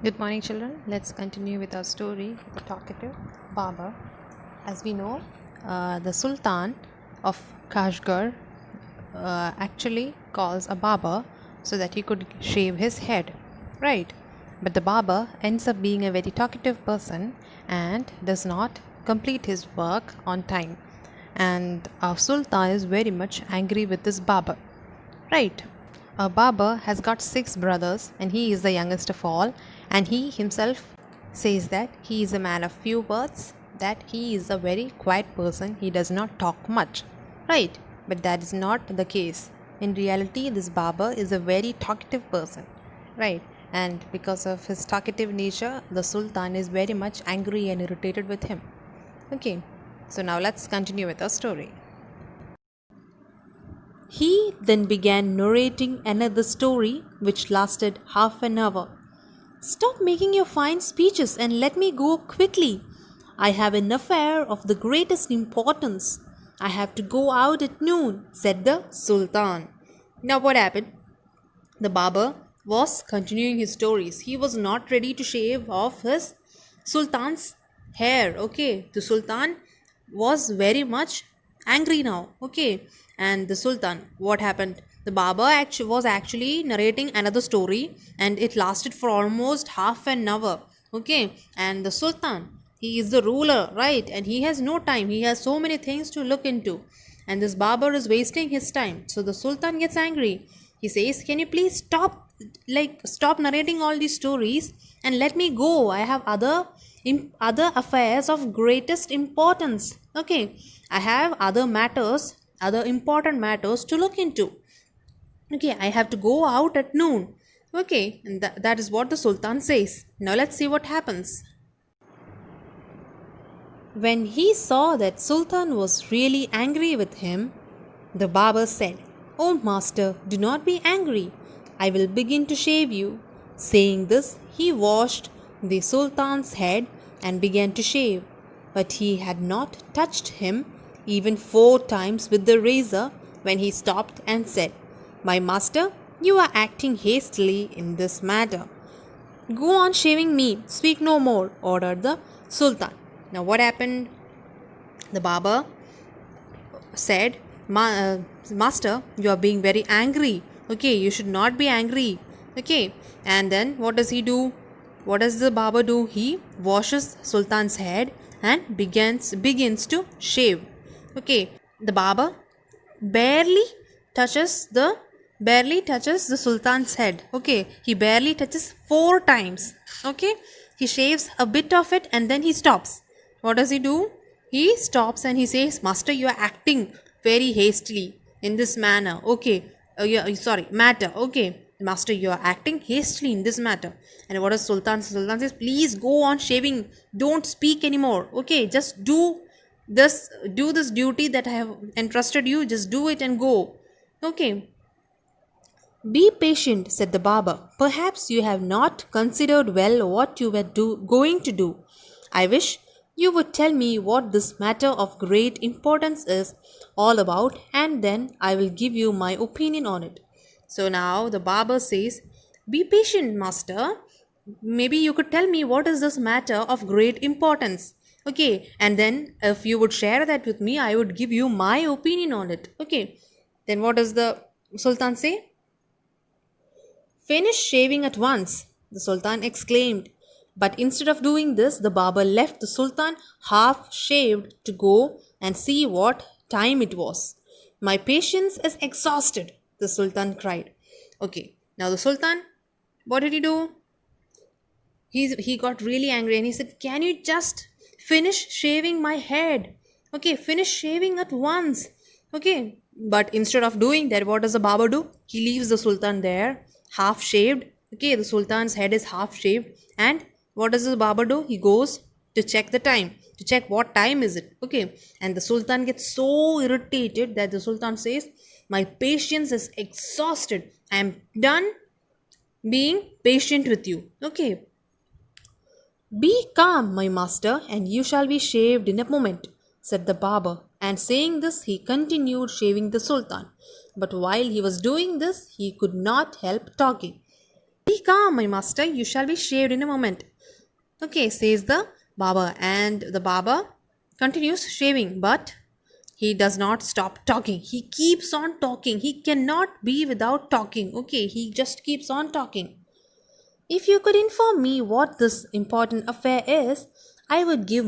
Good morning, children. Let's continue with our story, The Talkative Baba. As we know, the Sultan of Kashgar actually calls a Baba so that he could shave his head, right? But the Baba ends up being a very talkative person and does not complete his work on time. And our Sultan is very much angry with this Baba, right? Baba has got six brothers and he is the youngest of all, and he himself says that he is a man of few words, that he is a very quiet person, he does not talk much, right? But that is not the case. In reality, this Baba is a very talkative person, right? And because of his talkative nature, the Sultan is very much angry and irritated with him. Okay, so now let's continue with our story. He then began narrating another story which lasted half an hour. Stop making your fine speeches and let me go quickly. I have an affair of the greatest importance. I have to go out at noon, said the Sultan. Now, what happened? The barber was continuing his stories. He was not ready to shave off his Sultan's hair. Okay, the Sultan was very much angry now. Okay, and the Sultan, what happened? The barber was actually narrating another story, and it lasted for almost half an hour. Okay, and the Sultan, he is the ruler, right? And he has no time. He has so many things to look into, and this barber is wasting his time. So the Sultan gets angry. He says, can you please stop narrating all these stories and let me go? I have other affairs of greatest importance. Okay, I have other important matters to look into. Okay, I have to go out at noon. Okay, and that is what the Sultan says. Now let's see what happens. When he saw that Sultan was really angry with him, the barber said, "Oh, master, do not be angry. I will begin to shave you." Saying this, he washed the Sultan's head and began to shave. But he had not touched him even 4 times with the razor when he stopped and said, "My master, you are acting hastily in this matter. Go on shaving me, speak no more," ordered the Sultan. Now, what happened? The barber said, Master, you are being very angry. Okay, you should not be angry. Okay, and then what does he do? What does the barber do? He washes Sultan's head and begins to shave. Okay, the barber barely touches the barely touches the Sultan's head. Okay, he barely touches 4 times. Okay, he shaves a bit of it and then he stops. What does he do? He stops and he says, Master, you are acting very hastily in this manner. Okay, sorry, matter. Okay, Master, you are acting hastily in this matter. And what does Sultan? Sultan says, please go on shaving. Don't speak anymore. Okay, just do this duty that I have entrusted you. Just do it and go. Okay. Be patient, said the barber. Perhaps you have not considered well what you were going to do. I wish you would tell me what this matter of great importance is all about, and then I will give you my opinion on it. So now the barber says, be patient, master. Maybe you could tell me what is this matter of great importance. Okay, and then if you would share that with me, I would give you my opinion on it. Okay, then what does the Sultan say? Finish shaving at once, the Sultan exclaimed. But instead of doing this, the barber left the Sultan half shaved to go and see what time it was. My patience is exhausted, the Sultan cried. Okay, now the Sultan, what did he do? He got really angry and he said, can you just finish shaving my head? Okay, finish shaving at once. Okay, but instead of doing that, what does the barber do? He leaves the Sultan there, half shaved. Okay, the Sultan's head is half shaved. And what does the barber do? He goes to check the time, to check what time is it. Okay, and the Sultan gets so irritated that the Sultan says, my patience is exhausted. I am done being patient with you. Okay, be calm, my master, and you shall be shaved in a moment, said the barber. And saying this, he continued shaving the Sultan. But while he was doing this, he could not help talking. Be calm, my master, you shall be shaved in a moment. Okay, says the barber, and the barber continues shaving, but he does not stop talking. He keeps on talking. He cannot be without talking. Okay, he just keeps on talking. If you could inform me what this important affair is, I would give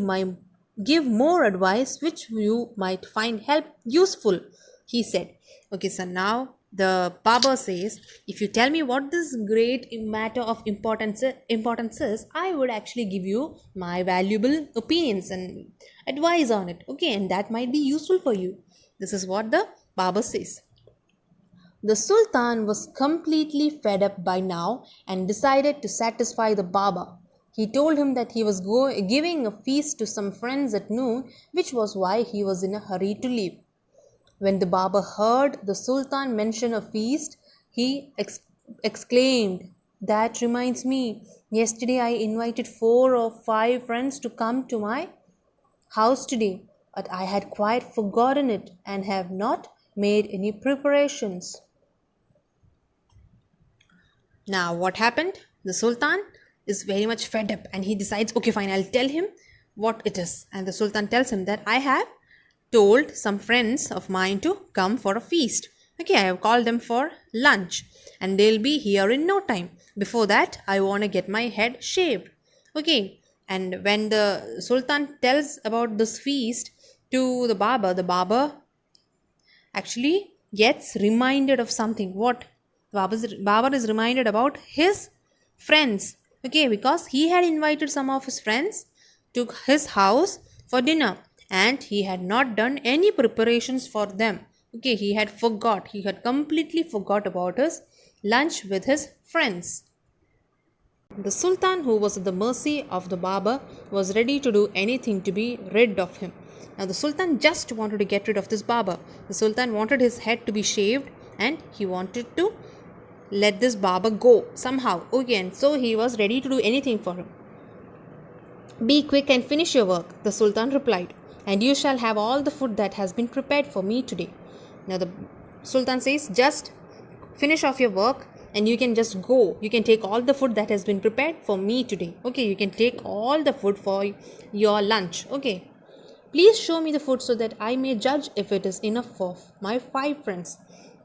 more advice which you might find help useful, he said. Okay, so now the barber says, if you tell me what this great matter of importance is, I would actually give you my valuable opinions and advice on it. Okay, and that might be useful for you. This is what the barber says. The Sultan was completely fed up by now and decided to satisfy the barber. He told him that he was giving a feast to some friends at noon, which was why he was in a hurry to leave. When the barber heard the Sultan mention a feast, he exclaimed, "That reminds me, yesterday I invited 4 or 5 friends to come to my house today, but I had quite forgotten it and have not made any preparations." Now, what happened? The Sultan is very much fed up and he decides, okay, fine, I'll tell him what it is. And the Sultan tells him that I have told some friends of mine to come for a feast. Okay, I have called them for lunch and they'll be here in no time. Before that, I want to get my head shaved. Okay, and when the Sultan tells about this feast to the barber actually gets reminded of something. What? Barber is reminded about his friends. Okay, because he had invited some of his friends to his house for dinner and he had not done any preparations for them. Okay, he had completely forgot about his lunch with his friends. The Sultan, who was at the mercy of the barber, was ready to do anything to be rid of him. Now, the Sultan just wanted to get rid of this barber. The Sultan wanted his head to be shaved and he wanted to let this barber go somehow. Again, so he was ready to do anything for him. "Be quick and finish your work," the Sultan replied, "and you shall have all the food that has been prepared for me today." Now, the Sultan says, just finish off your work and you can just go. You can take all the food that has been prepared for me today. Okay, you can take all the food for your lunch. Okay. "Please show me the food so that I may judge if it is enough for my 5 friends."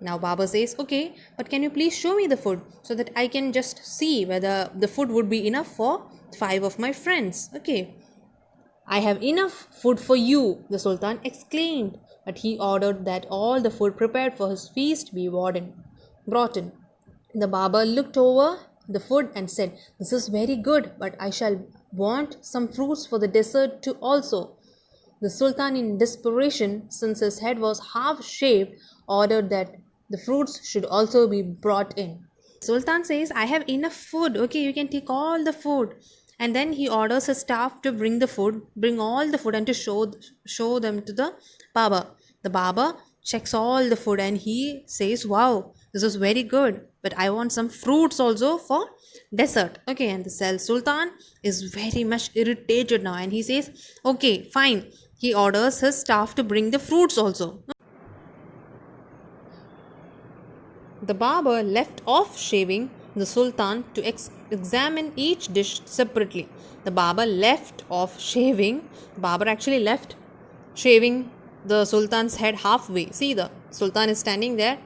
Now barber says, okay, but can you please show me the food so that I can just see whether the food would be enough for 5 of my friends. Okay. "I have enough food for you," the Sultan exclaimed, but he ordered that all the food prepared for his feast be brought in. The barber looked over the food and said, "This is very good, but I shall want some fruits for the dessert too also." The Sultan, in desperation, since his head was half shaved, ordered that the fruits should also be brought in. Sultan says, "I have enough food. Okay, you can take all the food." And then he orders his staff to bring all the food and to show them to the barber. The barber checks all the food and he says, "Wow, this is very good, but I want some fruits also for dessert." Okay, and the Sultan is very much irritated now and he says, "Okay, fine." He orders his staff to bring the fruits also. The barber left off shaving the Sultan to examine each dish separately. The barber left off shaving. The barber actually left shaving the Sultan's head halfway. See, the Sultan is standing there.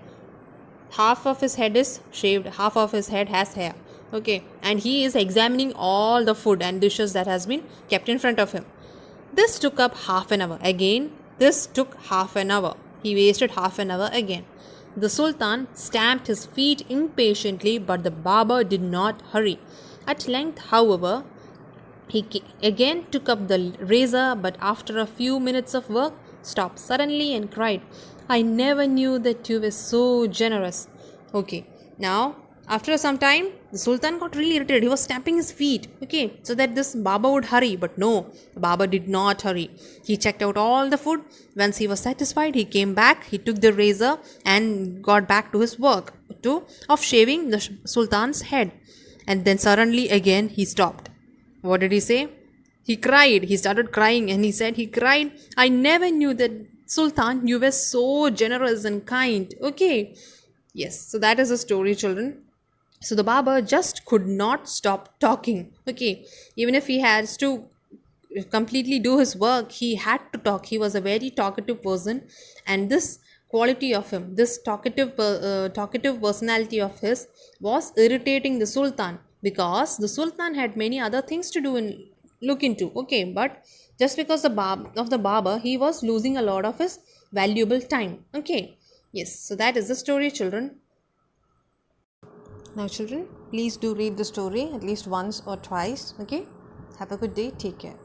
Half of his head is shaved, half of his head has hair. Okay, and he is examining all the food and dishes that has been kept in front of him. This took up half an hour. Again, this took half an hour. He wasted half an hour again. The Sultan stamped his feet impatiently, but the barber did not hurry. At length, however, he again took up the razor, but after a few minutes of work, stopped suddenly and cried, "I never knew that you were so generous." Okay, now after some time, the Sultan got really irritated. He was stamping his feet, okay, so that this barber would hurry. But no, the barber did not hurry. He checked out all the food. Once he was satisfied, he came back, he took the razor and got back to his work of shaving the Sultan's head. And then suddenly again he stopped. What did he say? He cried. He started crying and he said, "I never knew that, Sultan, you were so generous and kind." Okay. Yes, so that is the story, children. So the barber just could not stop talking. Okay, even if he has to completely do his work, he had to talk. He was a very talkative person, and this quality of him, this talkative personality of his, was irritating the sultan, because the sultan had many other things to do and look into. Okay, but just because of the barber, he was losing a lot of his valuable time. Okay, yes, so that is the story, children. Now, children, please do read the story at least once or twice. Okay, have a good day. Take care.